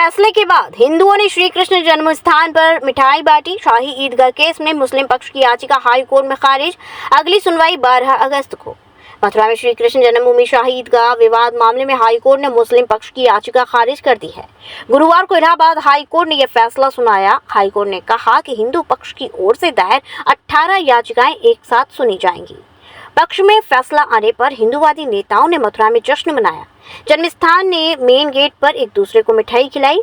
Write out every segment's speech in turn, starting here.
फैसले के बाद हिंदुओं ने श्री कृष्ण जन्म स्थान पर मिठाई बांटी। शाही ईदगाह केस में मुस्लिम पक्ष की याचिका हाई कोर्ट में खारिज। अगली सुनवाई 12 अगस्त को। मथुरा में श्री कृष्ण जन्मभूमि शाही ईदगाह विवाद मामले में हाई कोर्ट ने मुस्लिम पक्ष की याचिका खारिज कर दी है। गुरुवार को इलाहाबाद हाई कोर्ट ने यह फैसला सुनाया। हाई कोर्ट ने कहा कि हिंदू पक्ष की ओर से दायर 18 याचिकाएं एक साथ सुनी जाएंगी। पक्ष में फैसला आने पर हिंदूवादी नेताओं ने मथुरा में जश्न मनाया। जन्मस्थान ने मेन गेट पर एक दूसरे को मिठाई खिलाई।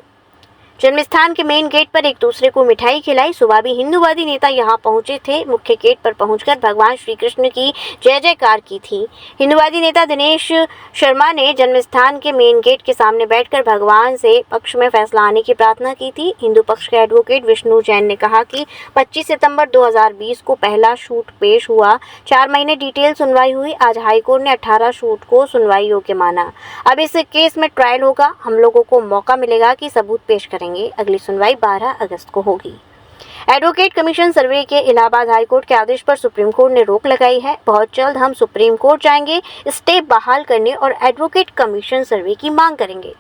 जन्मस्थान के मेन गेट पर एक दूसरे को मिठाई खिलाई। सुबह भी हिंदूवादी नेता यहां पहुंचे थे। मुख्य गेट पर पहुंचकर भगवान श्री कृष्ण की जय जयकार की थी। हिंदूवादी नेता दिनेश शर्मा ने जन्मस्थान के मेन गेट के सामने बैठकर भगवान से पक्ष में फैसला आने की प्रार्थना की थी। हिंदू पक्ष के एडवोकेट विष्णु जैन ने कहा कि 25 सितंबर 2020 को पहला शूट पेश हुआ। 4 महीने डिटेल सुनवाई हुई। आज हाईकोर्ट ने 18 शूट को सुनवाई योग्य माना। अब इस केस में ट्रायल होगा। हम लोगों को मौका मिलेगा कि सबूत पेश करें। अगली सुनवाई 12 अगस्त को होगी। एडवोकेट कमीशन सर्वे के इलाहाबाद हाईकोर्ट के आदेश पर सुप्रीम कोर्ट ने रोक लगाई है। बहुत जल्द हम सुप्रीम कोर्ट जाएंगे, स्टे बहाल करने और एडवोकेट कमीशन सर्वे की मांग करेंगे।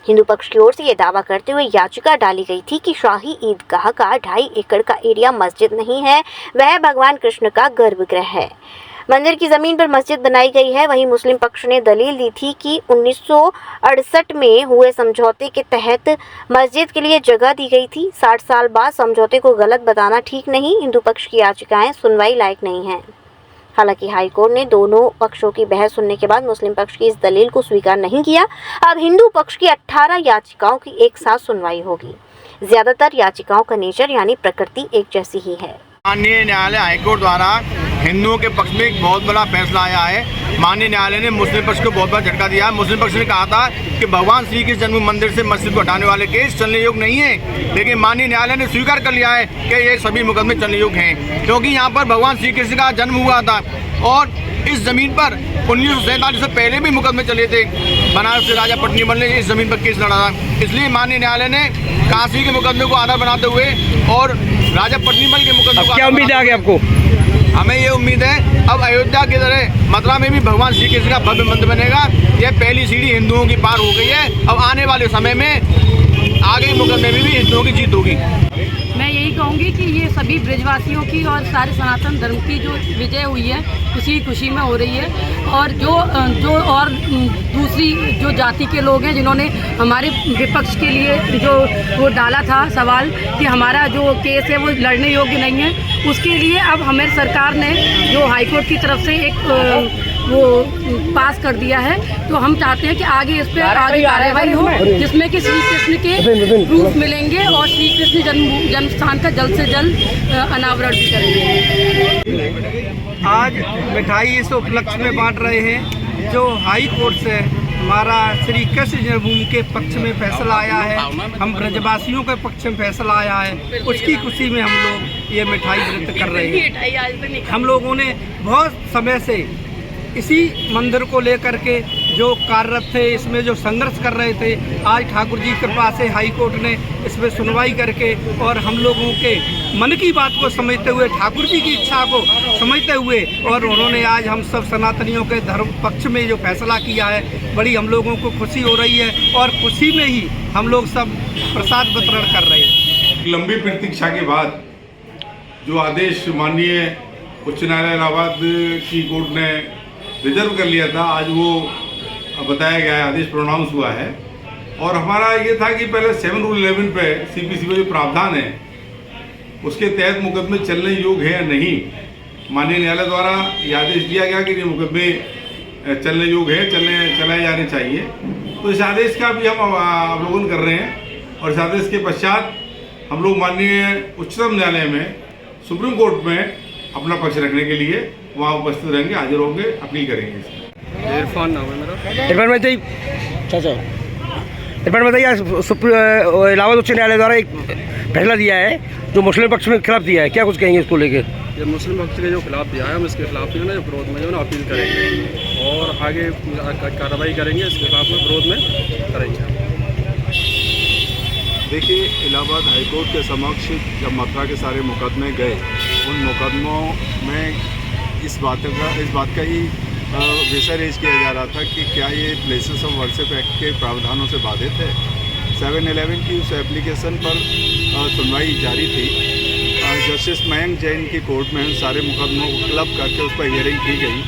हिंदू पक्ष की ओर से यह दावा करते हुए याचिका डाली गई थी कि शाही ईदगाह का 2.5 एकड़ का एरिया मस्जिद नहीं है, वह भगवान कृष्ण का गर्भगृह है। मंदिर की जमीन पर मस्जिद बनाई गई है। वहीं मुस्लिम पक्ष ने दलील दी थी कि 1968 में हुए समझौते के तहत मस्जिद के लिए जगह दी गई थी। 60 साल बाद समझौते को गलत बताना ठीक नहीं। हिंदू पक्ष की याचिकाएं सुनवाई लायक नहीं हैं। हालांकि हाईकोर्ट ने दोनों पक्षों की बहस सुनने के बाद मुस्लिम पक्ष की इस दलील को स्वीकार नहीं किया। अब हिंदू पक्ष की 18 याचिकाओं की एक साथ सुनवाई होगी। ज्यादातर याचिकाओं का नेचर यानी प्रकृति एक जैसी ही है। माननीय न्यायालय हाईकोर्ट द्वारा हिंदुओं के पक्ष में एक बहुत बड़ा फैसला आया है। माननीय न्यायालय ने मुस्लिम पक्ष को बहुत बड़ा झटका दिया है। मुस्लिम पक्ष ने कहा था कि भगवान श्री कृष्ण जन्म मंदिर से मस्जिद को हटाने वाले केस चलने योग्य नहीं है, लेकिन माननीय न्यायालय ने स्वीकार कर लिया है कि ये सभी मुकदमे चलने योग्य हैं, क्योंकि यहाँ पर भगवान श्री कृष्ण का जन्म हुआ था और इस जमीन पर 1947 से पहले भी मुकदमे चले थे। बनारस से राजा पटनीमल ने इस जमीन पर केस लड़ा था। इसलिए माननीय न्यायालय ने काशी के मुकदमे को आधार बनाते हुए और राजा पटनीमल के मुकदमे को क्या उम्मीद है आगे आपको? हमें ये उम्मीद है अब अयोध्या की तरह मथुरा में भी भगवान श्री कृष्ण का भव्य मंदिर बनेगा। यह पहली सीढ़ी हिंदुओं की पार हो गई है। अब आने वाले समय में आगे मुकदमे में भी हिंदुओं की जीत होगी। मैं यही कहूँगी कि ये सभी ब्रजवासियों की और सारे सनातन धर्म की जो विजय हुई है उसी खुशी में हो रही है। और जो और दूसरी जो जाति के लोग हैं जिन्होंने हमारे विपक्ष के लिए जो वो डाला था सवाल कि हमारा जो केस है वो लड़ने योग्य नहीं है, उसके लिए अब हमारी सरकार ने जो हाईकोर्ट की तरफ से एक वो पास कर दिया है। तो हम चाहते हैं कि आगे इस पर आगे कार्रवाई हो, जिसमें कि श्री कृष्ण के प्रूफ मिलेंगे और श्री कृष्ण जन्म स्थान का जल्द से जल्द अनावरण भी करेंगे। आज मिठाई इस उपलक्ष्य में बांट रहे हैं जो हाई कोर्ट से हमारा श्री कृष्ण जन्मभूमि के पक्ष में फैसला आया है, हम ब्रजवासियों के पक्ष में फैसला आया है, उसकी खुशी में हम लोग ये मिठाई वितरित कर रहे हैं। हम लोगों ने बहुत समय से इसी मंदिर को लेकर के जो कार्यरत थे, इसमें जो संघर्ष कर रहे थे, आज ठाकुर जी की कृपा से हाई कोर्ट ने इसमें सुनवाई करके और हम लोगों के मन की बात को समझते हुए, ठाकुर जी की इच्छा को समझते हुए, और उन्होंने आज हम सब सनातनियों के धर्म पक्ष में जो फैसला किया है, बड़ी हम लोगों को खुशी हो रही है और खुशी में ही हम लोग सब प्रसाद वितरण कर रहे हैं। लंबी प्रतीक्षा के बाद जो आदेश माननीय उच्च न्यायालय इलाहाबाद की कोर्ट ने रिजर्व कर लिया था, आज वो बताया गया है, आदेश प्रोनाउंस हुआ है। और हमारा ये था कि पहले 7 रूल 11 पे CPC में जो प्रावधान है उसके तहत मुकदमे चलने योग्य है या नहीं। माननीय न्यायालय द्वारा यह आदेश दिया गया कि ये मुकदमे चलने योग्य है, चलाए जाने चाहिए। तो इस आदेश का भी हम अवलोकन कर रहे हैं और इस आदेश के पश्चात हम लोग माननीय उच्चतम न्यायालय में सुप्रीम कोर्ट में अपना पक्ष रखने के लिए वहाँ उपस्थित रहेंगे, हाजिर होंगे, अपील करेंगे। इरफान नाम है मेरा। इरफान बताइए इलाहाबाद उच्च न्यायालय द्वारा एक फैसला दिया है जो मुस्लिम पक्ष में खिलाफ दिया है, क्या कुछ कहेंगे इसको लेकर? ये मुस्लिम पक्ष के जो खिलाफ दिया है, हम इसके खिलाफ जो है ना विरोध में जो है अपील करेंगे और आगे कार्रवाई करेंगे, इसके खिलाफ में विरोध में करेंगे। देखिए, इलाहाबाद हाईकोर्ट के समक्ष जब मथुरा के सारे मुकदमे गए, उन मुकदमों में इस बात का ही विषय रेज किया जा रहा था कि क्या ये प्लेसेस ऑफ वर्शिप एक्ट के प्रावधानों से बाधित है। 7/11 की उस एप्लीकेशन पर सुनवाई जारी थी। जस्टिस मयंक जैन की कोर्ट में सारे मुकदमों को क्लब करके उस पर हियरिंग की गई।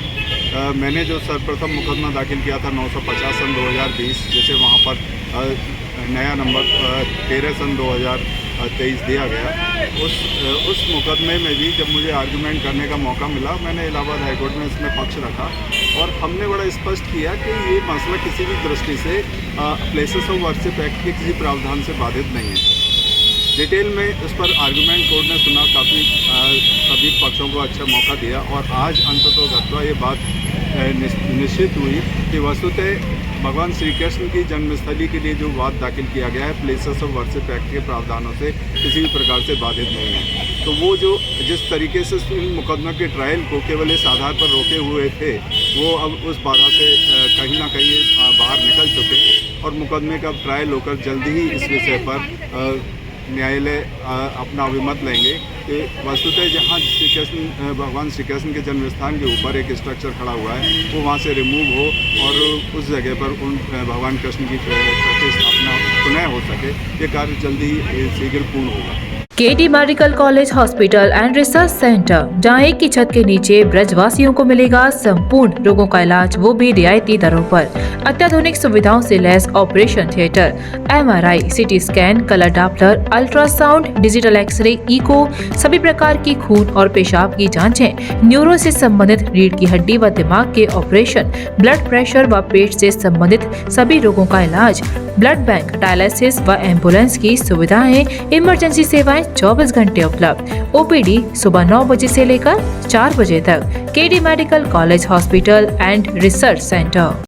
मैंने जो सर्वप्रथम मुकदमा दाखिल किया था 950/2020, जैसे वहाँ पर नया नंबर 13/2023 दिया गया। उस मुकदमे में भी जब मुझे आर्गूमेंट करने का मौका मिला, मैंने इलाहाबाद हाईकोर्ट में इसमें पक्ष रखा और हमने बड़ा स्पष्ट किया कि ये मसला किसी भी दृष्टि से प्लेसेस ऑफ वर्शिप एक्ट के किसी प्रावधान से बाधित नहीं है। डिटेल में उस पर आर्गूमेंट कोर्ट ने सुना, काफ़ी सभी पक्षों को अच्छा मौका दिया और आज अंततः ये बात निश्चित हुई कि वस्तुतः भगवान श्री कृष्ण की जन्मस्थली के लिए जो वाद दाखिल किया गया है प्लेसेस ऑफ वर्शिप एक्ट के प्रावधानों से किसी भी प्रकार से बाधित नहीं है। तो वो जो जिस तरीके से इन मुकदमों के ट्रायल को केवल इस आधार पर रोके हुए थे, वो अब उस बाधा से कहीं ना कहीं बाहर निकल चुके और मुकदमे का ट्रायल होकर जल्दी ही इस विषय पर न्यायालय अपना अभिमत लेंगे कि वस्तुतः जहाँ भगवान श्री कृष्ण के जन्म स्थान के ऊपर एक स्ट्रक्चर खड़ा हुआ है वो वहाँ से रिमूव हो और उस जगह पर उन भगवान कृष्ण की प्रतिष्ठापना पुनः हो सके। ये कार्य जल्दी ही शीघ्र पूर्ण होगा। KD medical college hospital and research centre, जहां एक की छत के नीचे ब्रजवासियों को मिलेगा संपूर्ण रोगों का इलाज, वो भी रियायती दरों पर। अत्याधुनिक सुविधाओं से लैस operation theatre, MRI, CT scan, colour Doppler, ultrasound, digital x-ray, echo, सभी प्रकार की खून और पेशाब की जांचें, न्यूरो से संबंधित रीढ़ की हड्डी व दिमाग के ऑपरेशन, ब्लड प्रेशर व पेट से संबंधित सभी रोगों का इलाज, ब्लड बैंक, डायलिसिस व एम्बुलेंस की सुविधाएं, इमरजेंसी सेवाएं 24 घंटे उपलब्ध। OPD सुबह 9 बजे से लेकर 4 बजे तक। KD medical college hospital and research centre.